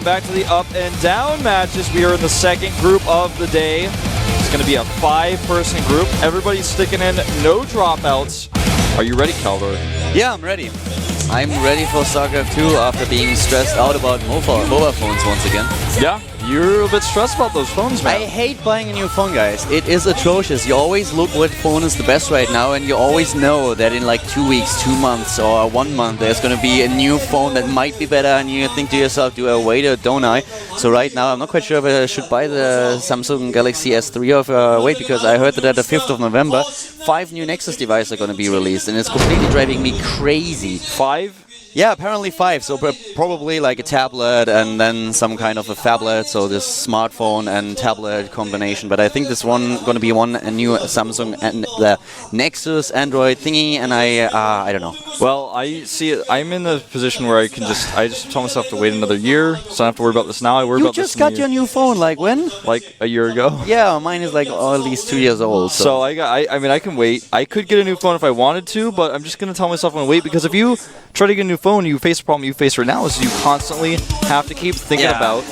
Welcome back to the up and down matches. We are in the second group of the day. It's going to be a 5-person group. Everybody's sticking in, no dropouts. Are you ready, Calder? Yeah, I'm ready. I'm ready for StarCraft 2 after being stressed out about mobile phones once again. Yeah, you're a bit stressed about those phones, man. I hate buying a new phone, guys. It is atrocious. You always look what phone is the best right now, and you always know that in like 2 weeks, 2 months, or 1 month, there's going to be a new phone that might be better, and you think to yourself, do I wait or don't I? So right now, I'm not quite sure if I should buy the Samsung Galaxy S3 or wait, because I heard that at the 5th of November, 5 new Nexus devices are going to be released, and it's completely driving me crazy. 5? Yeah, apparently 5. So probably like a tablet and then some kind of a phablet. So this smartphone and tablet combination. But I think this one going to be a new Samsung and the Nexus Android thingy. And I don't know. Well, I see it. I'm in the position where I just tell myself to wait another year, so I don't have to worry about this now. I worry about this. You just got your new phone, like when? Like a year ago. Yeah, mine is like at least 2 years old. So I mean, I can wait. I could get a new phone if I wanted to, but I'm just gonna tell myself I'm gonna wait, because if you try to get a new phone, you face the problem you face right now is you constantly have to keep thinking about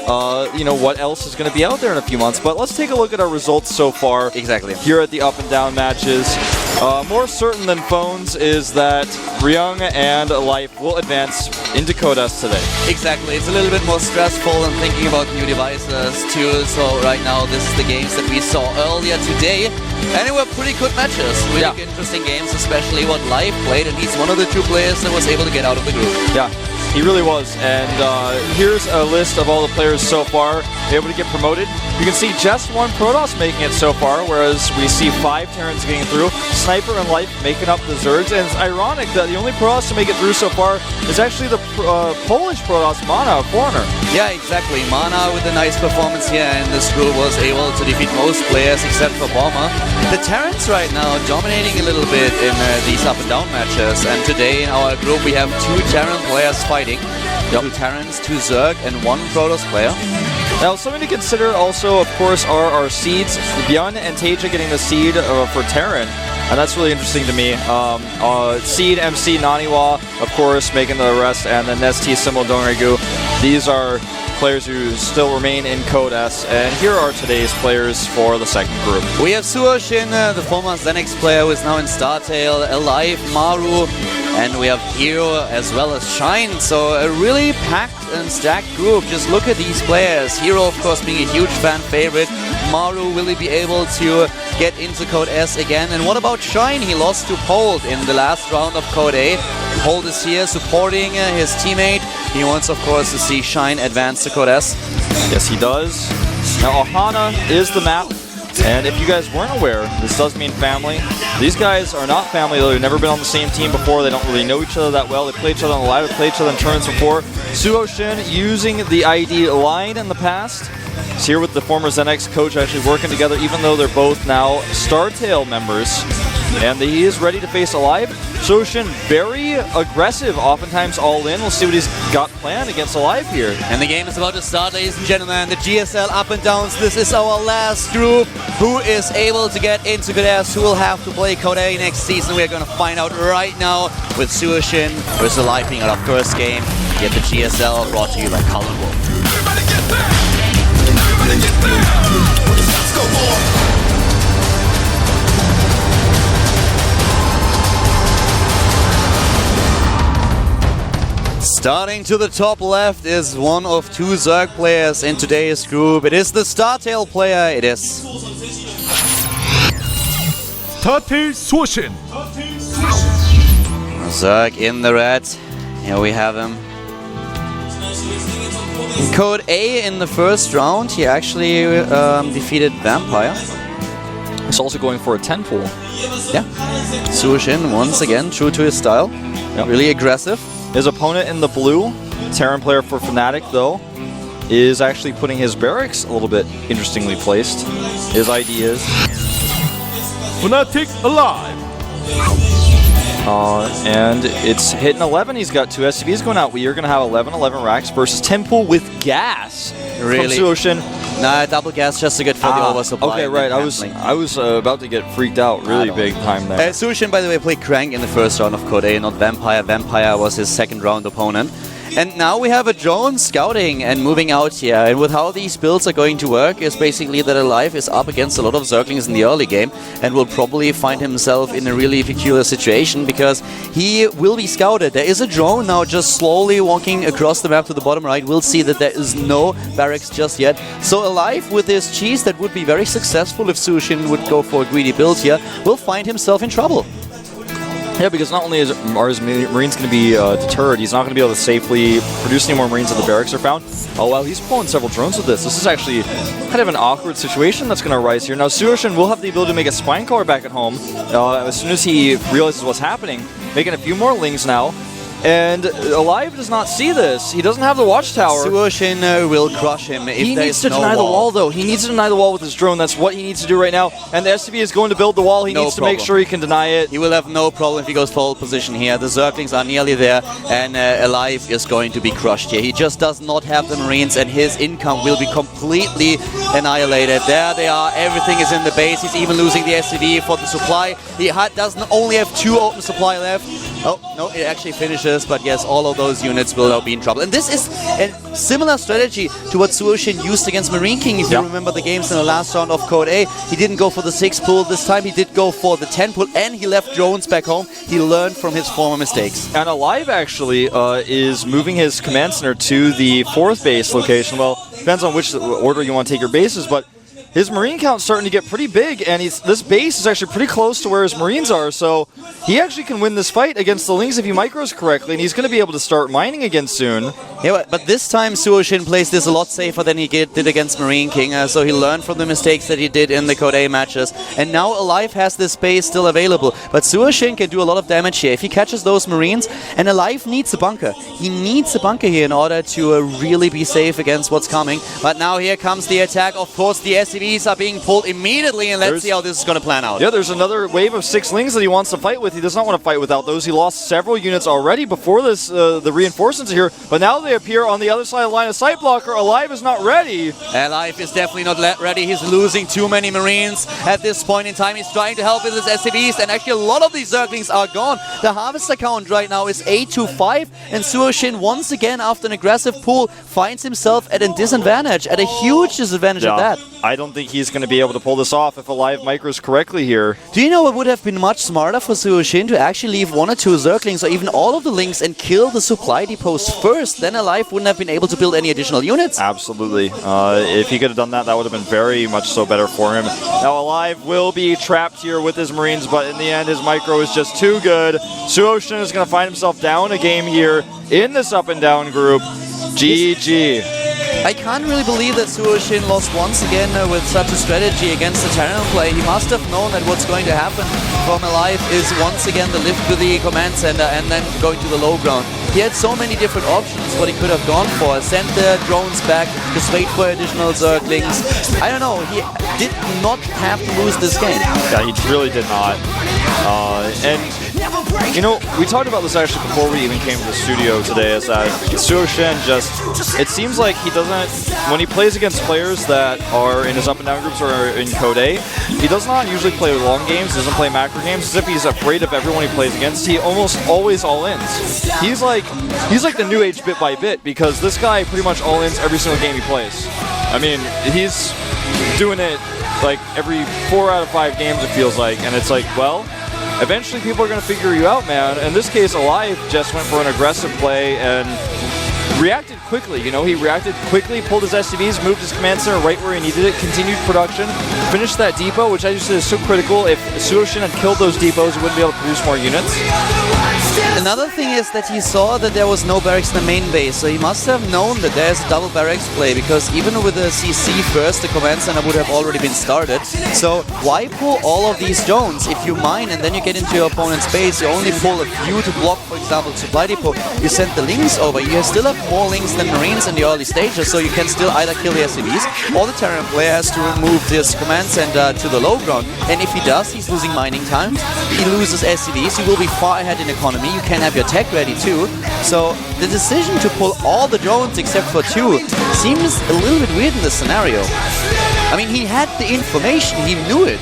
what else is going to be out there in a few months. But let's take a look at our results so far. Exactly. Here at the up and down matches. More certain than phones is that Ryung and Life will advance into Codas today. Exactly. It's a little bit more stressful than thinking about new devices too. So right now this is the games that we saw earlier today. And they were pretty good matches. Really interesting games, especially what Life played. And he's one of the 2 players that was able to get out of the group. Yeah, he really was. And here's a list of all the players so far able to get promoted. You can see just 1 Protoss making it so far, whereas we see 5 Terrans getting through. Sniper and Life making up the Zergs. And it's ironic that the only Protoss to make it through so far is actually the Polish Protoss, Mana, a foreigner. Yeah, exactly. Mana with a nice performance here in this group was able to defeat most players except for Bomber. The Terrans right now dominating a little bit in these up and down matches. And today in our group we have 2 Terran players fighting. 2 Terrans, 2 Zerg, and 1 Protoss player. Now, something to consider also, of course, are our seeds. Byun and Teja getting the seed for Terran, and that's really interesting to me. Seed, MC, Naniwa, of course, making the rest, and then Nesti, Symbol, Dongrigu. These are players who still remain in Code S, and here are today's players for the second group. We have SuHoSin, the former Xenix player who is now in StarTale, Alive, Maru, and we have Hero as well as Shine. So a really packed and stacked group. Just look at these players. Hero, of course, being a huge fan favorite. Maru, will he be able to get into Code S again? And what about Shine? He lost to Pold in the last round of Code A. Pold is here supporting his teammate. He wants, of course, to see Shine advance to Code S. Yes, he does. Now, Ohana is the map. And if you guys weren't aware, this does mean family. These guys are not family, though. They've never been on the same team before. They don't really know each other that well. They played each other on the live, they played each other in tournaments before. SuHoSin using the ID line in the past. He's here with the former Xenix coach actually working together, even though they're both now StarTale members. And he is ready to face Alive. SuHoSin very aggressive, oftentimes all in. We'll see what he's got planned against Alive here. And the game is about to start, ladies and gentlemen. The GSL up and downs. This is our last group. Who is able to get into Code S? Who will have to play Code A next season? We're going to find out right now with SuHoSin versus Alive being our first game. Get the GSL brought to you by Colin Wolf. Everybody get there! Everybody get there! When the shots go off! Starting to the top left is one of 2 Zerg players in today's group. It is the StarTale player. It is SuHoSin. Zerg in the red. Here we have him. In Code A in the first round, he actually defeated Vampire. He's also going for a 10 pool. Yeah. SuHoSin, once again, true to his style. Yep. Really aggressive. His opponent in the blue, Terran player for Fnatic, though, is actually putting his barracks a little bit interestingly placed. His ID is Fnatic Alive. And it's hitting 11. He's got 2 SCVs going out. We are going to have 11 racks versus Temple with gas. Really? From SuHoSin. Nah, double gas just to get for the oversupply. Okay, right. I was about to get freaked out really big time there. SuHoSin, by the way, played Crank in the first round of Code A, not Vampire. Vampire was his second round opponent. And now we have a drone scouting and moving out here. And with how these builds are going to work is basically that Alive is up against a lot of Zerglings in the early game and will probably find himself in a really peculiar situation because he will be scouted. There is a drone now just slowly walking across the map to the bottom right. We'll see that there is no barracks just yet. So Alive with this cheese that would be very successful if SuHoSin would go for a greedy build here, will find himself in trouble. Yeah, because not only are his Marines going to be deterred, he's not going to be able to safely produce any more Marines if the barracks are found. Oh, wow, he's pulling several drones with this. This is actually kind of an awkward situation that's going to arise here. Now, SuHoSin will have the ability to make a spine collar back at home as soon as he realizes what's happening, making a few more lings now. And Alive does not see this. He doesn't have the watchtower. SuHoSin will crush him if he there needs is to no deny wall. the wall, though. He needs to deny the wall with his drone. That's what he needs to do right now. And the SCV is going to build the wall. He needs to make sure he can deny it. He will have no problem if he goes full position here. The Zerglings are nearly there, and Alive is going to be crushed here. He just does not have the Marines, and his income will be completely annihilated. There they are. Everything is in the base. He's even losing the SCV for the supply. He doesn't only have 2 open supply left. Oh, no, it actually finishes, but yes, all of those units will now be in trouble. And this is a similar strategy to what SuHoSin used against Marine King. If you remember the games in the last round of Code A, he didn't go for the 6 pull. This time he did go for the 10 pull, and he left drones back home. He learned from his former mistakes. And Alive actually is moving his command center to the 4th base location. Well, depends on which order you want to take your bases, but his Marine count's starting to get pretty big, and this base is actually pretty close to where his Marines are, so he actually can win this fight against the Lings if he micros correctly, and he's going to be able to start mining again soon. Yeah, but this time SuHoSin plays this a lot safer than he did against Marine King, so he learned from the mistakes that he did in the Code A matches, and now Alive has this base still available, but SuHoSin can do a lot of damage here if he catches those Marines, and Alive needs a bunker. He needs a bunker here in order to really be safe against what's coming, but now here comes the attack. Of course, the SCVs are being pulled immediately, and let's see how this is going to plan out. Yeah, there's another wave of 6 Lings that he wants to fight with. He does not want to fight without those. He lost several units already before this. The reinforcements are here, but now they appear on the other side of the line of sight blocker. Alive is not ready. Alive is definitely not ready. He's losing too many Marines at this point in time. He's trying to help with his SCVs, and actually a lot of these Zerglings are gone. The Harvester count right now is 8 to 5, and SuHoSin once again, after an aggressive pull, finds himself at a disadvantage, at a huge disadvantage at that. I don't think he's going to be able to pull this off if Alive micros correctly here. Do you know what would have been much smarter for SuHoSin to actually leave 1 or 2 Zerglings or even all of the Lings and kill the supply depots first? Then Alive wouldn't have been able to build any additional units. Absolutely. If he could have done that, that would have been very much so better for him. Now Alive will be trapped here with his Marines, but in the end his micro is just too good. SuHoSin is going to find himself down a game here in this up and down group. GG. I can't really believe that SuHoSin lost once again with such a strategy against the Terran play. He must have known that what's going to happen from Alive is once again the lift to the command center and then going to the low ground. He had so many different options what he could have gone for. Send the drones back, just wait for additional Zerglings. I don't know, he did not have to lose this game. Yeah, he really did not. And you know, we talked about this actually before we even came to the studio today, is that SuHoSin just, it seems like he doesn't, when he plays against players that are in his up and down groups or in Code A, he does not usually play long games, doesn't play macro games, as if he's afraid of everyone he plays against. He almost always all-ins. He's like the new age bit by bit, because this guy pretty much all-ins every single game he plays. I mean, he's doing it like every 4 out of 5 games it feels like, and it's like, well, eventually people are going to figure you out, man. In this case, Alive just went for an aggressive play and reacted quickly. You know, he reacted quickly, pulled his SCVs, moved his command center right where he needed it, continued production, finished that depot, which I just said is so critical. If SuHoSin had killed those depots, he wouldn't be able to produce more units. Another thing is that he saw that there was no barracks in the main base, so he must have known that there's a double barracks play, because even with the CC first, the command center would have already been started. So why pull all of these drones? If you mine and then you get into your opponent's base, you only pull a few to block, for example, supply depot. You send the Lings over, you still have more Lings than Marines in the early stages, so you can still either kill the SCVs, or the Terran player has to remove this command center to the low ground. And if he does, he's losing mining time, he loses SCVs, he will be far ahead in economy. You can have your tech ready too. So the decision to pull all the drones except for 2 seems a little bit weird in this scenario. I mean, he had the information, he knew it.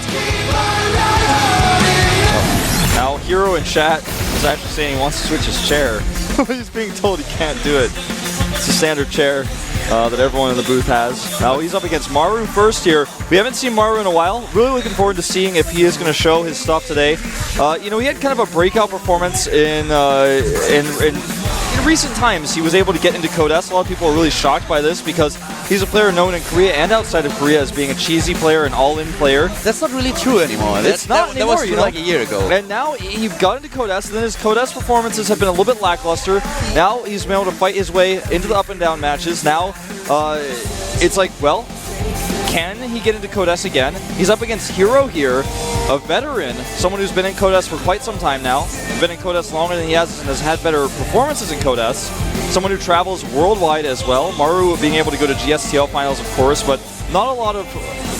Now, Hero and chat is actually saying he wants to switch his chair. He's being told he can't do it. It's a standard chair that everyone in the booth has. Now he's up against Maru first here. We haven't seen Maru in a while. Really looking forward to seeing if he is going to show his stuff today. You know, he had kind of a breakout performance in recent times. He was able to get into Code S. A lot of people are really shocked by this because he's a player known in Korea and outside of Korea as being a cheesy player, an all-in player. That's not really true anymore. It's not anymore, that was true like a year ago. And now he got into Code S, and then his Code S performances have been a little bit lackluster. Now he's been able to fight his way into the up and down matches. Now it's like, well, can he get into Code S again? He's up against Hero here, a veteran, someone who's been in Code S for quite some time now, been in Code S longer than he has and has had better performances in Code S, someone who travels worldwide as well. Maru being able to go to GSL finals, of course, but not a lot of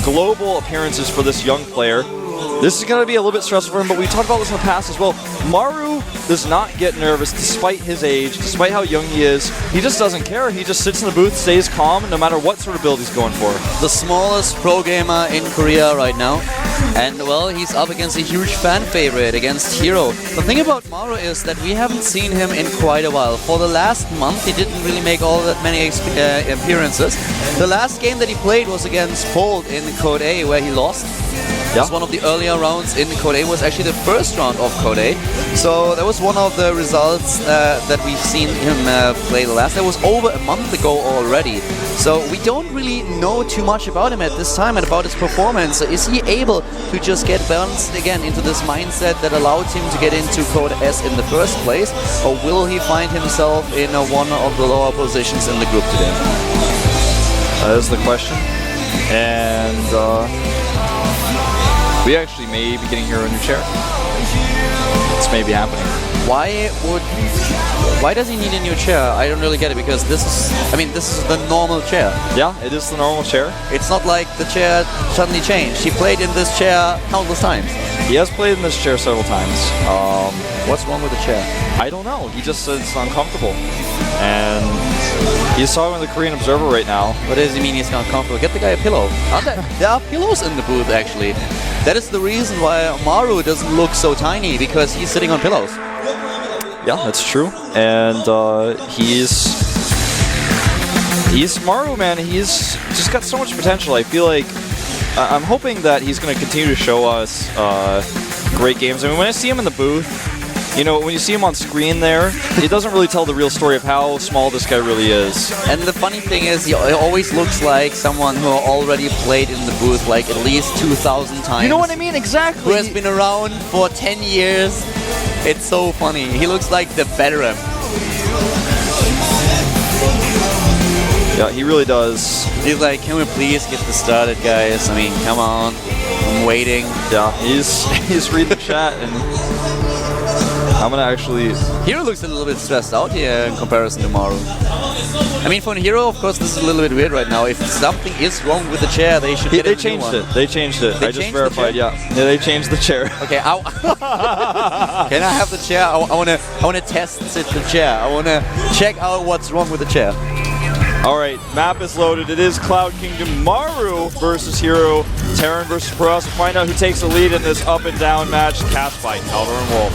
global appearances for this young player. This is going to be a little bit stressful for him, but we talked about this in the past as well. Maru does not get nervous despite his age, despite how young he is. He just doesn't care. He just sits in the booth, stays calm, no matter what sort of build he's going for. The smallest pro gamer in Korea right now. And, well, he's up against a huge fan favorite, against Hero. The thing about Maru is that we haven't seen him in quite a while. For the last month, he didn't really make all that many appearances. The last game that he played was against Fold in Code A, where he lost. It was one of the earlier rounds in Code A, was actually the first round of Code A. So that was one of the results that we've seen him play the last. That was over a month ago already. So we don't really know too much about him at this time and about his performance. So is he able to just get bounced again into this mindset that allowed him to get into Code S in the first place? Or will he find himself in one of the lower positions in the group today? That is the question. And we actually may be getting Hero a new chair. This may be happening. Why does he need a new chair? I don't really get it, because this is the normal chair. Yeah, it is the normal chair. It's not like the chair suddenly changed. He played in this chair countless times. He has played in this chair several times. What's wrong with the chair? I don't know. He just says it's uncomfortable. And he's talking with the Korean Observer right now. What does he mean he's uncomfortable? Get the guy a pillow. There are pillows in the booth, actually. That is the reason why Maru doesn't look so tiny, because he's sitting on pillows. Yeah, that's true. And he's Maru, man. He's just got so much potential. I feel like I'm hoping that he's going to continue to show us great games. I mean, when I see him in the booth, you know, when you see him on screen there, it doesn't really tell the real story of how small this guy really is. And the funny thing is, he always looks like someone who already played in the booth like at least 2,000 times. You know what I mean? Exactly. Who has been around for 10 years. It's so funny. He looks like the veteran. Yeah, he really does. He's like, can we please get this started, guys? I mean, come on. I'm waiting. Yeah, he's reading the chat, and I'm gonna actually... Hero looks a little bit stressed out here in comparison to Maru. I mean, for Hero, of course, this is a little bit weird right now. If something is wrong with the chair, they should get a new one. They changed it. I just verified, yeah. Yeah, they changed the chair. Okay, can I have the chair? I wanna test the chair. I wanna check out what's wrong with the chair. Alright, map is loaded. It is Cloud Kingdom. Maru versus Hero. Terran versus Protoss. We'll find out who takes the lead in this up and down match. Cast by Calder and Wolf.